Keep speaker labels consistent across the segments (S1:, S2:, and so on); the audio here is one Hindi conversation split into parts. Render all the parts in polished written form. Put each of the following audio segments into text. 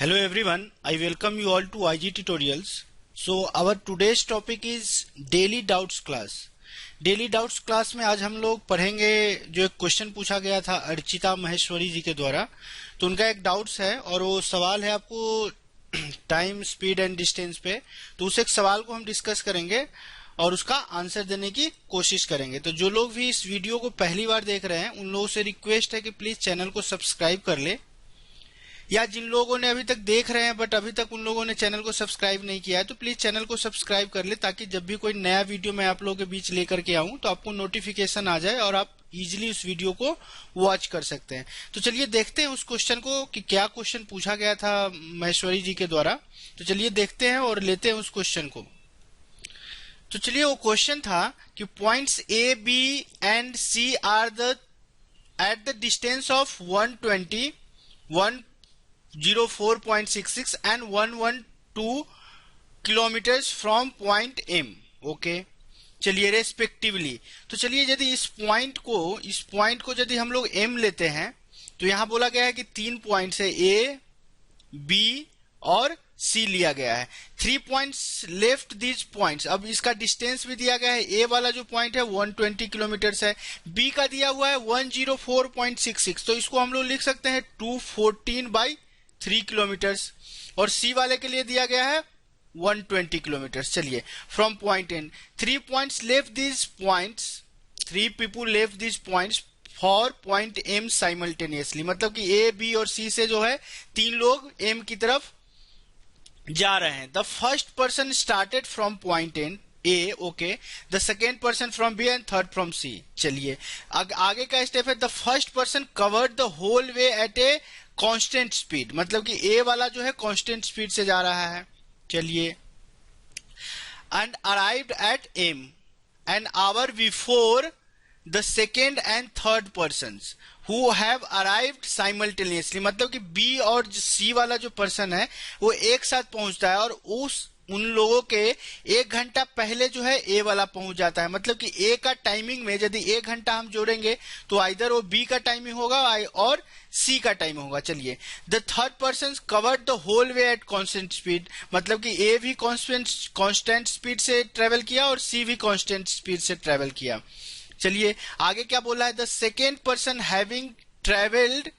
S1: Hello everyone, I welcome you all to IG Tutorials. So our today's topic is Daily Doubts class. Daily doubts class में आज हम लोग पढ़ेंगे जो एक क्वेश्चन पूछा गया था अर्चिता महेश्वरी जी के द्वारा। तो उनका एक डाउट्स है और वो सवाल है आपको टाइम, स्पीड एंड डिस्टेंस पे। तो उस एक सवाल को हम डिस्कस करेंगे और उसका आंसर देने की कोशिश करेंगे। तो जो लोग भी इस वीडियो को पहली बार देख रहे हैं उन लोगों से रिक्वेस्ट है कि प्लीज चैनल को सब्सक्राइब कर ले, या जिन लोगों ने अभी तक देख रहे हैं बट अभी तक उन लोगों ने चैनल को सब्सक्राइब नहीं किया है तो प्लीज चैनल को सब्सक्राइब कर ले, ताकि जब भी कोई नया वीडियो मैं आप लोगों के बीच लेकर के आऊं तो आपको नोटिफिकेशन आ जाए और आप इजीली उस वीडियो को वॉच कर सकते हैं। तो चलिए देखते हैं उस क्वेश्चन को कि क्या क्वेश्चन पूछा गया था महेश्वरी जी के द्वारा। तो चलिए देखते हैं और लेते हैं उस क्वेश्चन को। तो चलिए वो क्वेश्चन था कि points A, B and C are the at the distance of 120, 104.66 and 112 kilometres from point M. Okay, चलिए रेस्पेक्टिवली। तो चलिए यदि इस पॉइंट को यदि हम लोग एम लेते हैं तो यहां बोला गया है कि 3 पॉइंट्स है, ए, बी और सी लिया गया है। 3 पॉइंट्स लेफ्ट दीज पॉइंट्स। अब इसका डिस्टेंस भी दिया गया है। ए वाला जो पॉइंट है 120 किलोमीटर्स है, बी का दिया हुआ है 104.66, तो इसको हम लोग लिख सकते हैं 214/3 किलोमीटर्स, और सी वाले के लिए दिया गया है 120 किलोमीटर्स। चलिए from point N 3 points left these points, 3 people left these points for point M simultaneously. मतलब कि ए, बी और सी से जो है 3 लोग एम की तरफ जा रहे हैं। The first person started from point एन A, okay, the second person from B and third from C. चलिए आगे का स्टेप है the first person covered the whole way at a constant speed. मतलब कि ए वाला जो है कांस्टेंट स्पीड से जा रहा है। चलिए and arrived at M an hour before the second and third persons who have arrived simultaneously। मतलब कि बी और सी वाला जो पर्सन है वो एक साथ पहुंचता है और उन लोगों के 1 घंटा पहले जो है ए वाला पहुंच जाता है। मतलब कि ए का टाइमिंग में यदि 1 घंटा हम जोड़ेंगे तो आइदर वो बी का टाइमिंग होगा और सी का टाइम होगा। चलिए the third person covered the whole way at constant speed. मतलब कि ए भी कांस्टेंट स्पीड से ट्रेवल किया और सी भी कांस्टेंट स्पीड से ट्रेवल किया। चलिए आगे क्या बोला है, the second person having travelled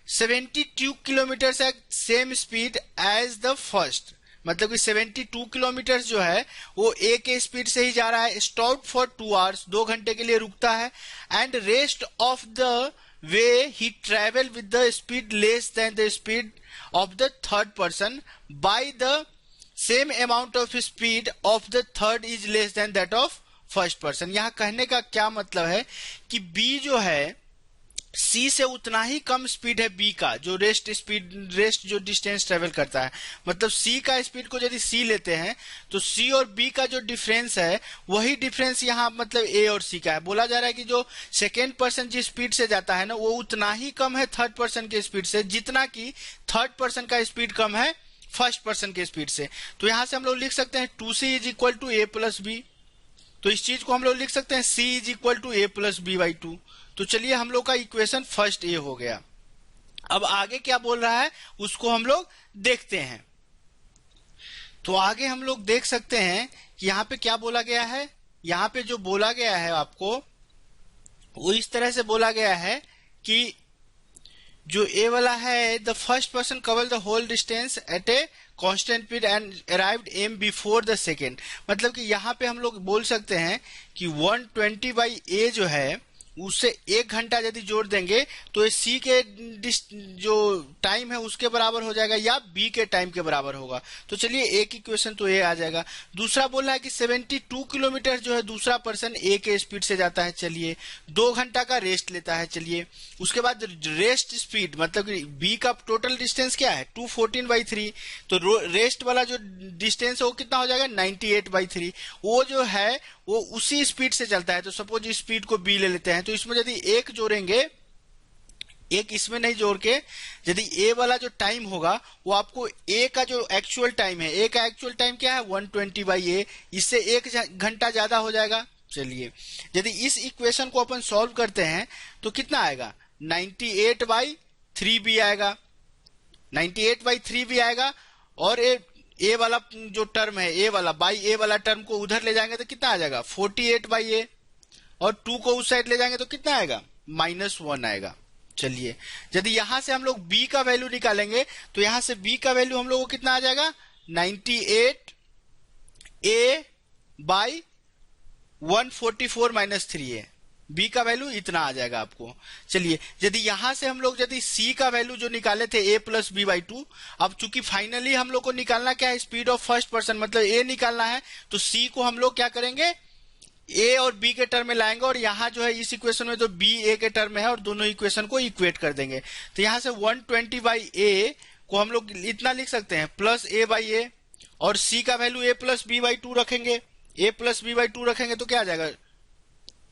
S1: 72 kilometres at same speed as the first. मतलब कि 72 किलोमीटर्स जो है वो ए के स्पीड से ही जा रहा है। स्टॉप फॉर 2 आवर्स, 2 घंटे के लिए रुकता है। And rest of the way he travel with the speed less than the speed of the third person by the same amount of speed of the third is less than that of first person. यहां कहने का क्या मतलब है कि बी जो है सी से उतना ही कम स्पीड है बी का, जो रेस्ट जो डिस्टेंस ट्रेवल करता है। मतलब सी का स्पीड को यदि सी लेते हैं तो सी और बी का जो डिफरेंस है वही डिफरेंस यहाँ मतलब ए और सी का है। बोला जा रहा है कि जो सेकेंड पर्सन जिस स्पीड से जाता है ना वो उतना ही कम है थर्ड पर्सन के स्पीड से जितना कि थर्ड पर्सन का स्पीड कम है फर्स्ट पर्सन के स्पीड से। तो यहां से हम लोग लिख सकते हैं 2c is equal to A plus B. तो इस चीज को हम लोग लिख सकते हैं c is equal to A plus B by 2। तो चलिए हम लोग का इक्वेशन फर्स्ट ए हो गया। अब आगे क्या बोल रहा है उसको हम लोग देखते हैं। तो आगे हम लोग देख सकते हैं कि यहाँ पे क्या बोला गया है। यहाँ पे जो बोला गया है आपको वो इस तरह से बोला गया है कि जो ए वाला है the first person cover the whole distance at a constant speed and arrived M before the second. मतलब कि यहाँ पे हम लोग बोल सकते हैं कि 120/ए जो है उससे 1 घंटा यदि जोड़ देंगे तो सी के जो टाइम है उसके बराबर हो जाएगा या बी के टाइम के बराबर होगा। तो चलिए एक इक्वेशन तो ए आ जाएगा। दूसरा बोल रहा है कि 72 किलोमीटर जो है दूसरा पर्सन ए के स्पीड से जाता है। चलिए 2 घंटा का रेस्ट लेता है। चलिए उसके बाद रेस्ट स्पीड मतलब कि बी का टोटल डिस्टेंस क्या है 214/3। तो रेस्ट वाला जो डिस्टेंस है वो कितना हो जाएगा 98/3। वो जो है वो उसी स्पीड से चलता है। तो सपोज स्पीड को बी ले लेते हैं तो इसमें यदि एक जोड़ेंगे, एक इसमें नहीं जोड़ के यदि ए वाला जो टाइम होगा वो आपको ए का जो एक्चुअल टाइम है, ए का एक्चुअल टाइम क्या है 120/ए, इससे 1 घंटा ज्यादा हो जाएगा। चलिए यदि इस इक्वेशन को अपन सॉल्व करते हैं तो कितना आएगा 98/3b आएगा। 98/3 भी आएगा, और ए वाला जो टर्म है, ए वाला बाई ए वाला टर्म को उधर ले जाएंगे तो कितना आ जाएगा 48/a, और 2 को उस साइड ले जाएंगे तो कितना आएगा -1 आएगा। चलिए यदि यहां से हम लोग b का वैल्यू निकालेंगे तो यहां से b का वैल्यू हम लोग को कितना आ जाएगा 98a/144 b का वैल्यू इतना आ जाएगा आपको। चलिए यदि यहां से हम लोग यदि c का वैल्यू जो निकाले थे a + b/2, अब चूंकि फाइनली हम लोग को निकालना क्या है, स्पीड ऑफ फर्स्ट पर्सन मतलब a निकालना है, तो c को हम लोग क्या करेंगे a और b के टर्म में लाएंगे, और यहाँ जो है इस इक्वेशन में तो b a के टर्म में है और दोनों इक्वेशन को इक्वेट कर देंगे। तो यहाँ से 120/a को हम लोग इतना लिख सकते हैं +a/a, और c का वैल्यू a + b/2 रखेंगे, a + b/2 रखेंगे तो क्या आ जाएगा,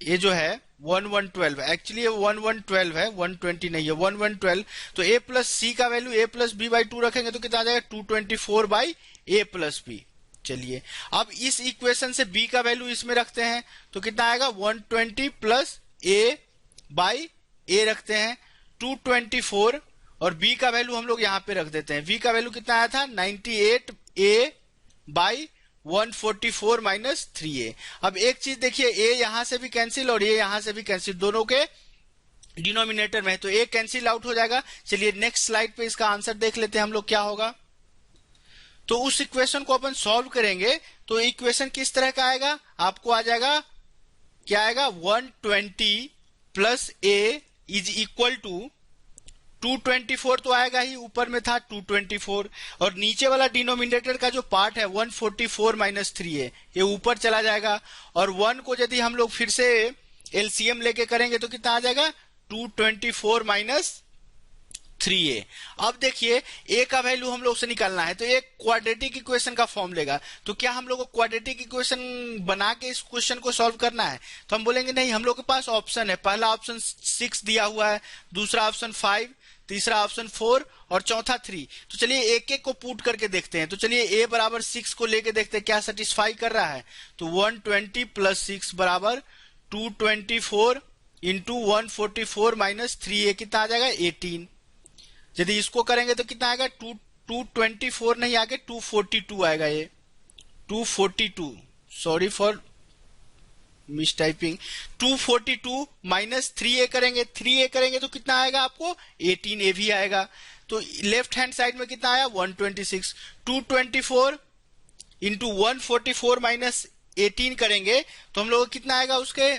S1: ये जो है 1112, एक्चुअली ये 1112 है, 120 नहीं है, 1112। तो a + c का वैल्यू a + b/2 रखेंगे तो कितना आ जाएगा 224/a + b। चलिए अब इस इक्वेशन से b का वैल्यू इसमें रखते हैं तो कितना आएगा 120 + a/a रखते हैं 224, और b का वैल्यू हम लोग यहाँ पे रख देते हैं। b का वैल्यू कितना आया था 98a/144 - 3a। अब एक चीज देखिए, a यहां से भी कैंसिल और a यहां से भी कैंसिल, दोनों के डिनोमिनेटर में है, तो a कैंसिल आउट हो जाएगा। चलिए नेक्स्ट स्लाइड पे इसका आंसर देख लेते हैं हम लोग क्या होगा। तो उस इक्वेशन को अपन सॉल्व करेंगे तो इक्वेशन किस तरह का आएगा, आपको आ जाएगा क्या आएगा 120 + a = 224 तो आएगा ही, ऊपर में था 224, और नीचे वाला डिनोमिनेटर का जो पार्ट है 144 - 3a ये ऊपर चला जाएगा, और 1 को यदि हम लोग फिर से एलसीएम लेके करेंगे तो कितना आ जाएगा 224 - 3a। अब देखिए a का वैल्यू हम लोग से निकालना है तो एक क्वाड्रेटिक इक्वेशन का फॉर्म लेगा, तो क्या हम लोग को क्वाड्रेटिक इक्वेशन बना के इस क्वेश्चन को सॉल्व करना है, तो हम बोलेंगे नहीं, हम लोग के पास ऑप्शन है, पहला ऑप्शन 6 दिया हुआ है, दूसरा ऑप्शन 5, तीसरा ऑप्शन 4 और चौथा 3। तो चलिए एक एक को पुट करके देखते हैं। तो चलिए a = 6 को लेके देखते हैं क्या सेटिस्फाई कर रहा है, तो 120 + 6 = 224 × 144 - 3a कितना आ जाएगा 18। यदि इसको करेंगे तो कितना आएगा 224 नहीं, आगे 242 आएगा, ये 242, sorry for miss typing, 242 - 3a करेंगे, 3a करेंगे तो कितना आएगा आपको 18a भी आएगा। तो लेफ्ट हैंड साइड में कितना आया 126, 224 × 144 - 18 करेंगे तो हम लोग कितना आएगा उसके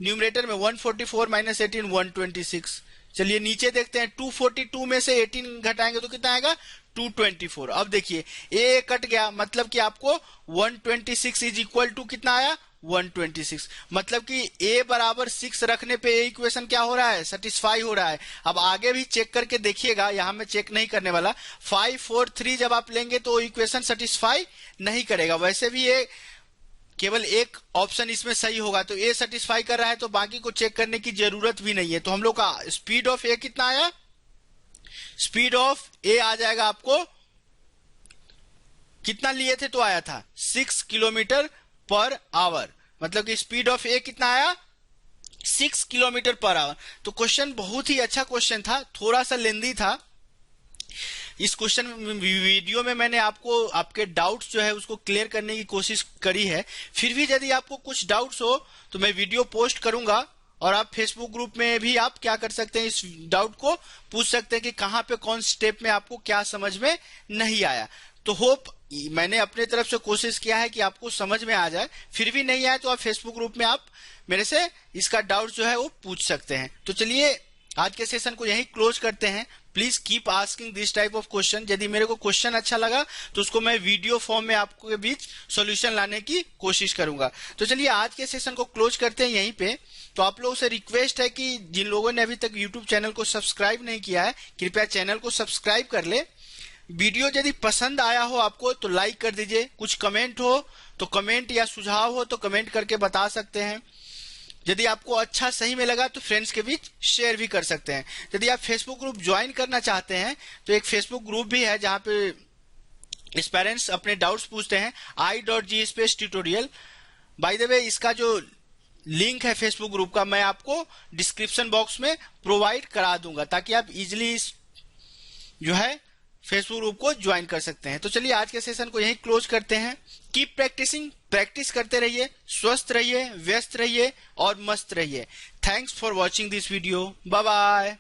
S1: न्यूमरेटर में 144 - 18 126। चलिए नीचे देखते हैं, 242 में से 18 घटाएंगे तो कितना आएगा 224। अब देखिए a कट गया, मतलब कि आपको 126 = कितना आया 126, मतलब कि a = 6 रखने पे ये इक्वेशन क्या हो रहा है सेटिस्फाई हो रहा है। अब आगे भी चेक करके देखिएगा, यहां मैं चेक नहीं करने वाला, 5 4 3 जब आप लेंगे तो इक्वेशन सेटिस्फाई नहीं करेगा। वैसे भी ये केवल एक ऑप्शन इसमें सही होगा, तो ए सेटिस्फाई कर रहा है तो बाकी को चेक करने की जरूरत भी नहीं है। तो हम लोग का स्पीड ऑफ ए कितना आया, स्पीड ऑफ ए आ जाएगा आपको, कितना लिए थे तो आया था 6 km/h, मतलब कि स्पीड ऑफ ए कितना आया 6 km/h। तो क्वेश्चन बहुत ही अच्छा क्वेश्चन था, थोड़ा सा लेंदी था। इस क्वेश्चन वीडियो में मैंने आपको आपके डाउट्स जो है उसको क्लियर करने की कोशिश करी है। फिर भी यदि आपको कुछ डाउट्स हो तो मैं वीडियो पोस्ट करूंगा, और आप फेसबुक ग्रुप में भी आप क्या कर सकते हैं, इस डाउट को पूछ सकते हैं कि कहां पे कौन स्टेप में आपको क्या समझ में नहीं आया। तो होप मैंने अपने तरफ से कोशिश किया है कि आपको समझ में आ जाए। फिर भी नहीं आए तो आप फेसबुक ग्रुप में आप मेरे से इसका डाउट जो है वो पूछ सकते हैं। तो चलिए आज के सेशन को यही क्लोज करते हैं। Please keep asking this type of question. यदि मेरे को क्वेश्चन अच्छा लगा तो उसको मैं वीडियो फॉर्म में आपको के बीच सॉल्यूशन लाने की कोशिश करूंगा। तो चलिए आज के सेशन को क्लोज करते हैं यहीं पे। तो आप लोगों से रिक्वेस्ट है कि जिन लोगों ने अभी तक यूट्यूब चैनल को सब्सक्राइब नहीं किया है, कृपया चैनल को सब्सक्राइब कर ले। वीडियो यदि पसंद आया हो आपको तो लाइक कर दीजिए, कुछ कमेंट हो तो कमेंट या सुझाव हो तो कमेंट करके बता सकते हैं। यदि आपको अच्छा सही में लगा तो फ्रेंड्स के बीच शेयर भी कर सकते हैं। यदि आप फेसबुक ग्रुप ज्वाइन करना चाहते हैं तो एक फेसबुक ग्रुप भी है जहां पे एस्पायरेंट्स अपने डाउट्स पूछते हैं, i.g/tutorial। बाय द वे इसका जो लिंक है फेसबुक ग्रुप का मैं आपको डिस्क्रिप्शन बॉक्स में प्रोवाइड करा दूंगा, ताकि आप इजिली जो है फेसबुक ग्रुप को ज्वाइन कर सकते हैं। तो चलिए आज के सेशन को यहीं क्लोज करते हैं। कीप प्रैक्टिसिंग, प्रैक्टिस करते रहिए, स्वस्थ रहिए, व्यस्त रहिए और मस्त रहिए। Thanks for watching this video. Bye bye.